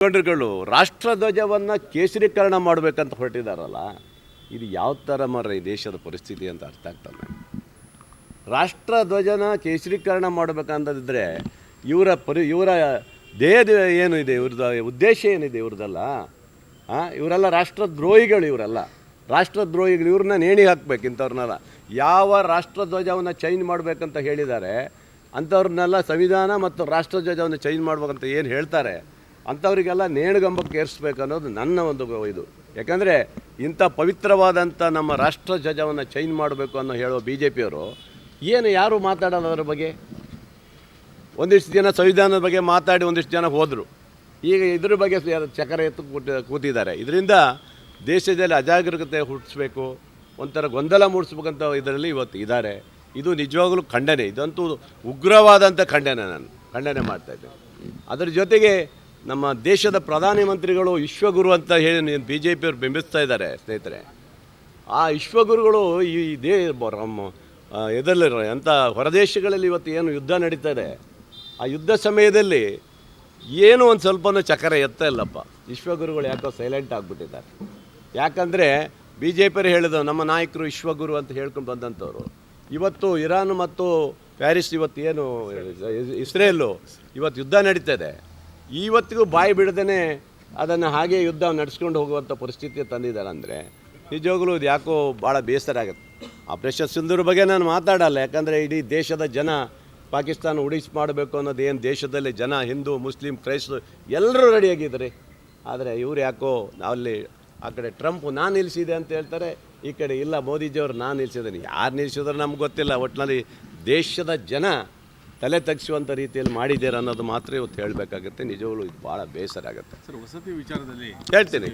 ಮುಖಂಡರುಗಳು ರಾಷ್ಟ್ರಧ್ವಜವನ್ನು ಕೇಸರೀಕರಣ ಮಾಡಬೇಕಂತ ಹೊರಟಿದ್ದಾರಲ್ಲ, ಇದು ಯಾವ ಥರ ಈ ದೇಶದ ಪರಿಸ್ಥಿತಿ ಅಂತ ಅರ್ಥ ಆಗ್ತದೆ. ರಾಷ್ಟ್ರಧ್ವಜನ ಕೇಸರೀಕರಣ ಮಾಡಬೇಕಂತಂದಿದ್ರೆ ಇವರ ದೇಹದ ಏನಿದೆ, ಇವ್ರದ್ದು ಉದ್ದೇಶ ಏನಿದೆ ಇವ್ರದ್ದಲ್ಲ. ಇವರೆಲ್ಲ ರಾಷ್ಟ್ರದ್ರೋಹಿಗಳು, ರಾಷ್ಟ್ರದ್ರೋಹಿಗಳು. ಇವ್ರನ್ನ ನೇಣಿ ಹಾಕ್ಬೇಕು ಇಂಥವ್ರನ್ನೆಲ್ಲ. ಯಾವ ರಾಷ್ಟ್ರಧ್ವಜವನ್ನು ಚೇಂಜ್ ಮಾಡಬೇಕಂತ ಹೇಳಿದ್ದಾರೆ ಅಂಥವ್ರನ್ನೆಲ್ಲ, ಸಂವಿಧಾನ ಮತ್ತು ರಾಷ್ಟ್ರಧ್ವಜವನ್ನು ಚೇಂಜ್ ಮಾಡ್ಬೇಕಂತ ಏನು ಹೇಳ್ತಾರೆ ಅಂಥವರಿಗೆಲ್ಲ ನೇಣುಗಂಬಕ್ಕೆ ಏರಿಸ್ಬೇಕು ಅನ್ನೋದು ನನ್ನ ಒಂದು ಇದು. ಯಾಕಂದರೆ ಇಂಥ ಪವಿತ್ರವಾದಂಥ ನಮ್ಮ ರಾಷ್ಟ್ರಧ್ವಜವನ್ನು ಚೇಂಜ್ ಮಾಡಬೇಕು ಅನ್ನೋ ಹೇಳೋ BJPಯವರು ಯಾರು ಮಾತಾಡೋದು ಅದರ ಬಗ್ಗೆ. ಒಂದಿಷ್ಟು ಜನ ಸಂವಿಧಾನದ ಬಗ್ಗೆ ಮಾತಾಡಿ ಒಂದಿಷ್ಟು ಜನ ಹೋದರು. ಈಗ ಇದ್ರ ಬಗ್ಗೆ ಚಕ್ರ ಎತ್ತು ಕೂತಿದ್ದಾರೆ. ಇದರಿಂದ ದೇಶದಲ್ಲಿ ಅಜಾಗರೂಕತೆ ಹುಟ್ಟಿಸ್ಬೇಕು, ಒಂಥರ ಗೊಂದಲ ಮೂಡಿಸ್ಬೇಕಂತ ಇದರಲ್ಲಿ ಇವತ್ತು ಇದ್ದಾರೆ. ಇದು ನಿಜವಾಗಲೂ ಖಂಡನೆ, ಇದಂತೂ ಉಗ್ರವಾದಂಥ ಖಂಡನೆ. ನಾನು ಖಂಡನೆ ಮಾಡ್ತಾಯಿದ್ದೇನೆ. ಅದರ ಜೊತೆಗೆ ನಮ್ಮ ದೇಶದ ಪ್ರಧಾನಮಂತ್ರಿಗಳು ವಿಶ್ವಗುರು ಅಂತ ಹೇಳಿ BJPಯವರು ಬಿಂಬಿಸ್ತಾ ಇದ್ದಾರೆ ಸ್ನೇಹಿತರೆ. ಆ ವಿಶ್ವಗುರುಗಳು ಈ ಇದರಲ್ಲಿ ಅಂಥ ಹೊರದೇಶಗಳಲ್ಲಿ ಇವತ್ತು ಏನು ಯುದ್ಧ ನಡೀತಾ ಇದೆ, ಆ ಯುದ್ಧ ಸಮಯದಲ್ಲಿ ಏನೂ ಒಂದು ಸ್ವಲ್ಪನೂ ಚಕ್ರ ಎತ್ತ ಇಲ್ಲಪ್ಪ. ವಿಶ್ವಗುರುಗಳು ಯಾಕೋ ಸೈಲೆಂಟ್ ಆಗಿಬಿಟ್ಟಿದ್ದಾರೆ. ಯಾಕಂದರೆ BJPಯವರು ಹೇಳಿದ್ರು ನಮ್ಮ ನಾಯಕರು ವಿಶ್ವಗುರು ಅಂತ ಹೇಳ್ಕೊಂಡು ಬಂದಂಥವ್ರು. ಇವತ್ತು ಇರಾನ್ ಮತ್ತು ಪ್ಯಾರಿಸ್ ಇವತ್ತು ಏನು ಇಸ್ರೇಲು ಇವತ್ತು ಯುದ್ಧ ನಡೀತಾ ಇದೆ, ಇವತ್ತಿಗೂ ಬಾಯಿ ಬಿಡದೇ ಅದನ್ನು ಹಾಗೆ ಯುದ್ಧ ನಡೆಸ್ಕೊಂಡು ಹೋಗುವಂಥ ಪರಿಸ್ಥಿತಿ ತಂದಿದ್ದಾರೆ. ಅಂದರೆ ನಿಜವಾಗಲೂ ಇದು ಯಾಕೋ ಭಾಳ ಬೇಸರ ಆಗುತ್ತೆ. ಆಪರೇಷನ್ ಸಿಂಧೂರ್ ಬಗ್ಗೆ ನಾನು ಮಾತಾಡಲ್ಲ, ಯಾಕಂದರೆ ಇಡೀ ದೇಶದ ಜನ ಪಾಕಿಸ್ತಾನ ಉಳಿಸಿ ಮಾಡಬೇಕು ಅನ್ನೋದು ಏನು ದೇಶದಲ್ಲಿ ಜನ ಹಿಂದೂ ಮುಸ್ಲಿಂ ಕ್ರೈಸ್ತರು ಎಲ್ಲರೂ ರೆಡಿಯಾಗಿದ್ದಾರೆ. ಆದರೆ ಇವ್ರು ಯಾಕೋ ಅಲ್ಲಿ ಆ ಕಡೆ ಟ್ರಂಪ್ ನಾನು ನಿಲ್ಲಿಸಿದೆ ಅಂತ ಹೇಳ್ತಾರೆ, ಈ ಕಡೆ ಇಲ್ಲ ಮೋದಿಜಿಯವರು ನಾನು ನಿಲ್ಲಿಸಿದ್ದೀನಿ. ಯಾರು ನಿಲ್ಲಿಸಿದ್ರೆ ನಮ್ಗೆ ಗೊತ್ತಿಲ್ಲ. ಒಟ್ಟಿನಲ್ಲಿ ದೇಶದ ಜನ ತಲೆ ತಗ್ಸುವಂಥ ರೀತಿಯಲ್ಲಿ ಮಾಡಿದ್ದೀರ ಅನ್ನೋದು ಮಾತ್ರ ಇವತ್ತು ಹೇಳಬೇಕಾಗುತ್ತೆ. ನಿಜವಾಗ್ಲೂ ಇದು ಭಾಳ ಬೇಸರ ಆಗುತ್ತೆ. ಸರ್, ವಸತಿ ವಿಚಾರದಲ್ಲಿ ಹೇಳ್ತೀನಿ